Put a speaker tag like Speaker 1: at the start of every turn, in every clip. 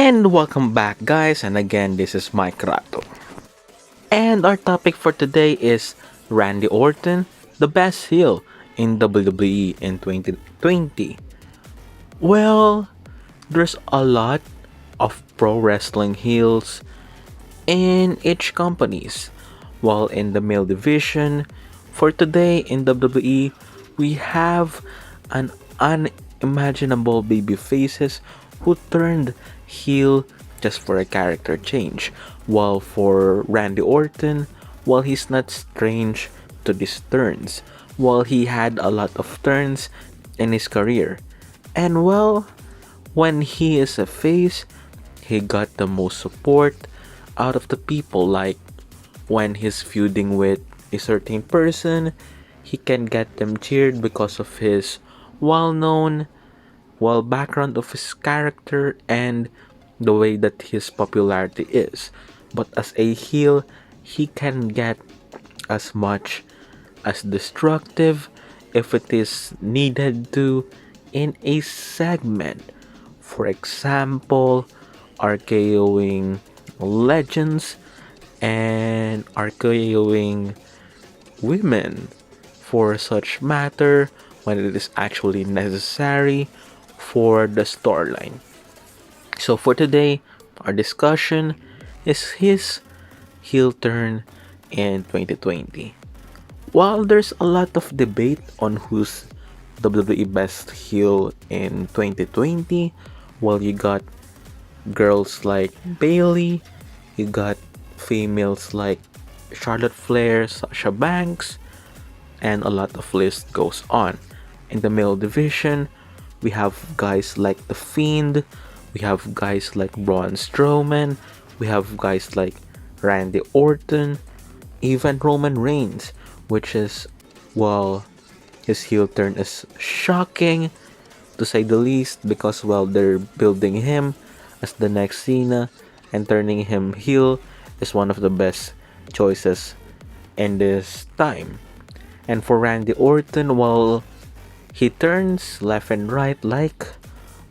Speaker 1: And welcome back, guys. And again, this is Mikeratto. And our topic for today is Randy Orton, the best heel in WWE in 2020. Well, there's a lot of pro wrestling heels in each companies. While in the male division, for today in WWE, we have an unimaginable baby faces who turned heel just for a character change. While for Randy Orton, while he's not strange to these turns, while he had a lot of turns in his career. And well, when he is a face, he got the most support out of the people. Like when he's feuding with a certain person, he can get them cheered because of his well-known, well background of his character and the way that his popularity is. But as a heel, he can get as much as destructive if it is needed to in a segment. For example, RKOing legends and RKOing women for such matter when it is actually necessary for the storyline. So for today, our discussion is his heel turn in 2020. While there's a lot of debate on who's WWE best heel in 2020, well, you got girls like Bailey, you got females like Charlotte Flair, Sasha Banks, and a lot of list goes on. In the male division, we have guys like The Fiend, we have guys like Braun Strowman, we have guys like Randy Orton, even Roman Reigns, which is, well, his heel turn is shocking to say the least because, well, they're building him as the next Cena and turning him heel is one of the best choices in this time. And for Randy Orton, well, he turns left and right like,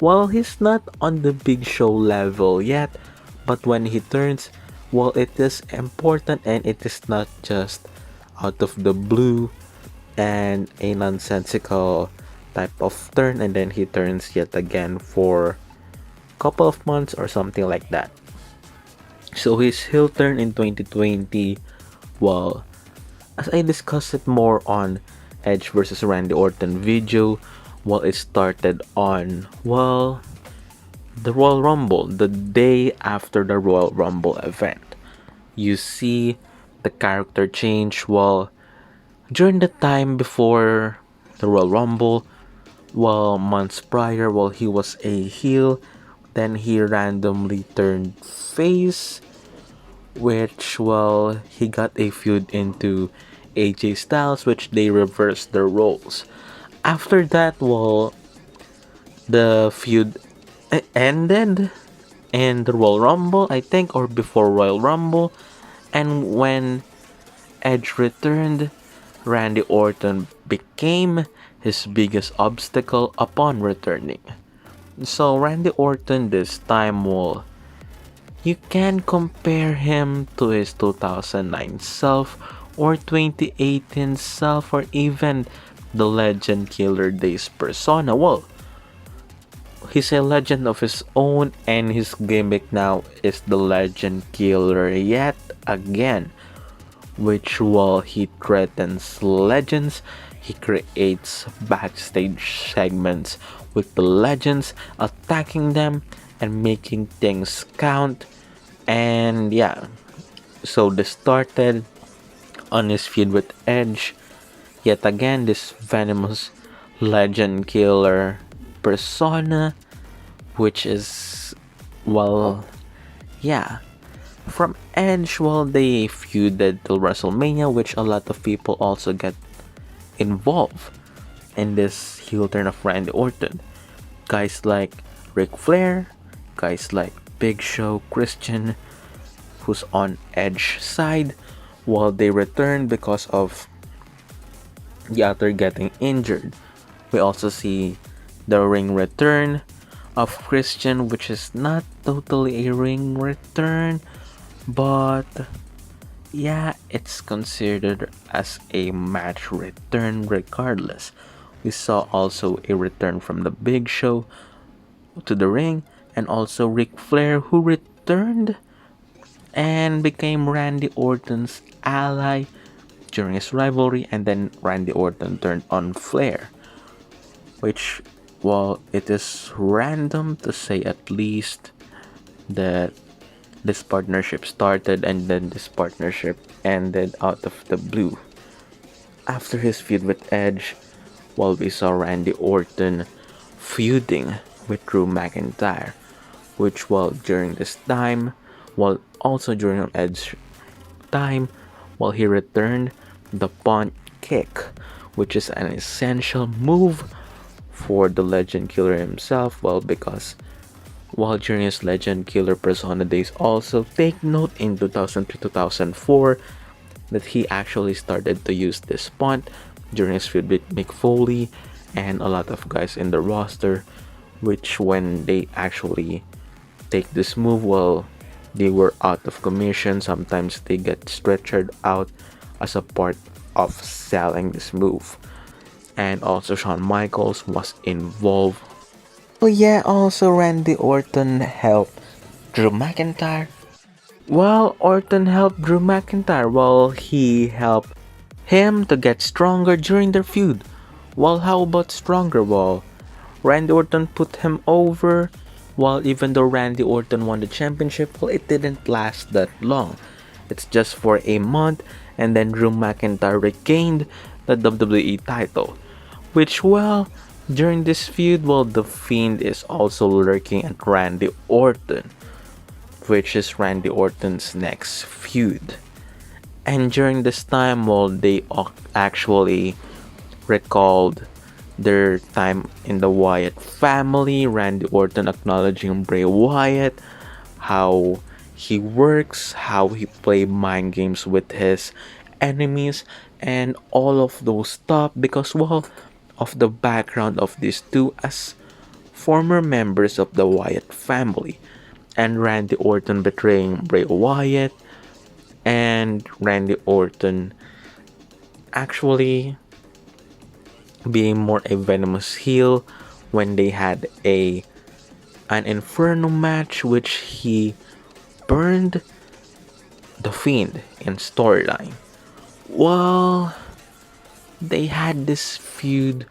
Speaker 1: well, he's not on the big show level yet, but when he turns, well, it is important and it is not just out of the blue and a nonsensical type of turn and then he turns yet again for a couple of months or something like that. So his heel turn in 2020, well, as I discussed it more on Edge versus Randy Orton video, well, it started on, well, the Royal Rumble, the day after the Royal Rumble event. You see the character change, well, during the time before the Royal Rumble, well, months prior, while he was a heel, then he randomly turned face, which, well, he got a feud into AJ Styles, which they reversed their roles. After that, well, the feud ended in the Royal Rumble, I think, or before Royal Rumble, and when Edge returned, Randy Orton became his biggest obstacle upon returning. So Randy Orton this time, well, you can compare him to his 2009 self or 2018 self or even the Legend Killer Days persona. Well, he's a legend of his own and his gimmick now is the Legend Killer yet again, which while he threatens legends, he creates backstage segments with the legends, attacking them and making things count. And yeah, so this started on his feud with Edge. Yet again, this venomous legend killer persona, which is, well, yeah, from Edge, well, they feuded till WrestleMania, which a lot of people also get involved in this heel turn of Randy Orton. Guys like Ric Flair, guys like Big Show, Christian, who's on Edge side, while they return because of the other getting injured. We also see the ring return of Christian, which is not totally a ring return, but yeah, it's considered as a match return regardless. We saw also a return from the Big Show to the ring, and also Ric Flair, who returned and became Randy Orton's ally during his rivalry, and then Randy Orton turned on Flair, which, well, it is random to say at least that this partnership started and then this partnership ended out of the blue. After his feud with Edge, while we saw Randy Orton feuding with Drew McIntyre, which, while during this time, while also during Edge's time, while he returned the punt kick, which is an essential move for the Legend Killer himself. Well, because while during his Legend Killer persona days, also take note in 2003-2004 that he actually started to use this punt during his feud with Mick Foley and a lot of guys in the roster, which when they actually take this move, well, they were out of commission. Sometimes they get stretchered out as a part of selling this move. And also Shawn Michaels was involved. Oh yeah, also Randy Orton helped Drew McIntyre. Well, Orton helped Drew McIntyre while he helped him to get stronger during their feud. Well, how about stronger? Well, Randy Orton put him over. While even though Randy Orton won the championship, well, it didn't last that long. It's just for a month, and then Drew McIntyre regained the WWE title. Which, well, during this feud, well, the Fiend is also lurking at Randy Orton, which is Randy Orton's next feud. And during this time, well, they actually recalled their time in the Wyatt family. Randy Orton acknowledging Bray Wyatt, how he works, how he play mind games with his enemies, and all of those stuff because, well, of the background of these two as former members of the Wyatt family. And Randy Orton betraying Bray Wyatt, and Randy Orton actually being more a venomous heel when they had an Inferno match, which he burned the Fiend in storyline. Well, they had this feud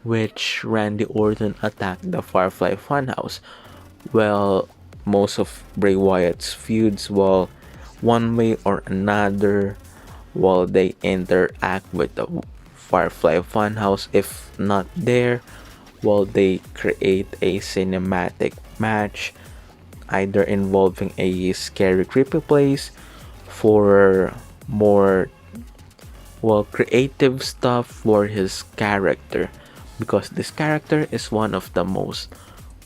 Speaker 1: which Randy Orton attacked the Firefly Funhouse. Well, most of Bray Wyatt's feuds, well, one way or another, while they interact with the Firefly Funhouse. If not there, while they create a cinematic match, either involving a scary, creepy place for more, well, creative stuff for his character, because this character is one of the most,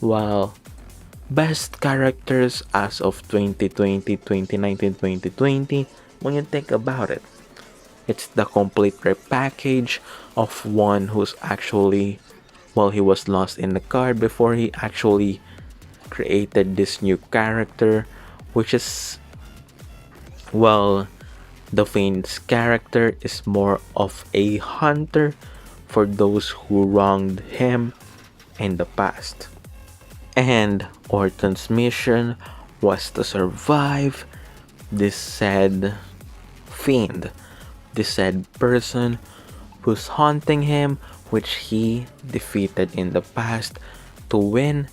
Speaker 1: well, best characters as of 2020, 2019, 2020 when you think about it. It's the complete repackage of one who's actually, well, he was lost in the car before he actually created this new character, which is, well, the Fiend's character is more of a hunter for those who wronged him in the past. And Orton's mission was to survive this said Fiend, this said person who's haunting him, which he defeated in the past to win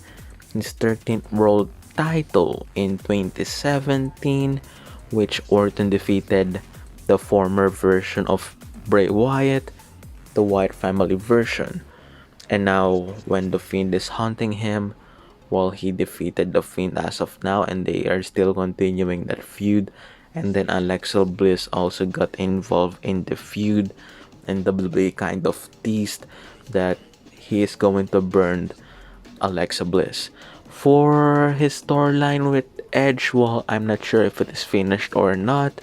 Speaker 1: his 13th world title in 2017, which Orton defeated the former version of Bray Wyatt, the Wyatt family version. And now when the Fiend is haunting him, well, he defeated the Fiend as of now, and they are still continuing that feud. And then Alexa Bliss also got involved in the feud, and WWE kind of teased that he is going to burn Alexa Bliss. For his storyline with Edge, well, I'm not sure if it is finished or not,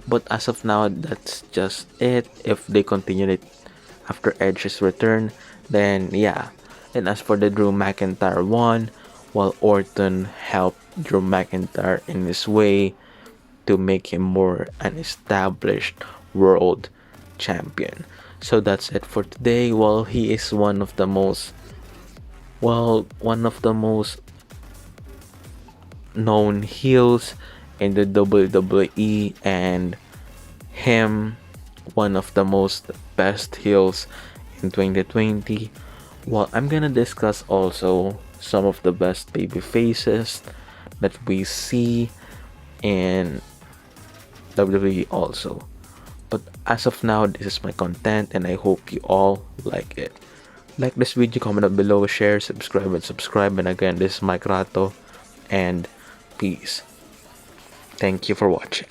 Speaker 1: but as of now, that's just it. If they continue it after Edge's return, then yeah, And as for the Drew McIntyre one, while Orton helped Drew McIntyre in his way to make him more an established world champion. So that's it for today. Well, he is one of the most known heels in the WWE, and him one of the most best heels in 2020. Well, I'm gonna discuss also some of the best baby faces that we see in WWE also. But as of now, this is my content and I hope you all like it. Like this video, comment down below, share, subscribe. And again, this is Mikeratto, and peace. Thank you for watching.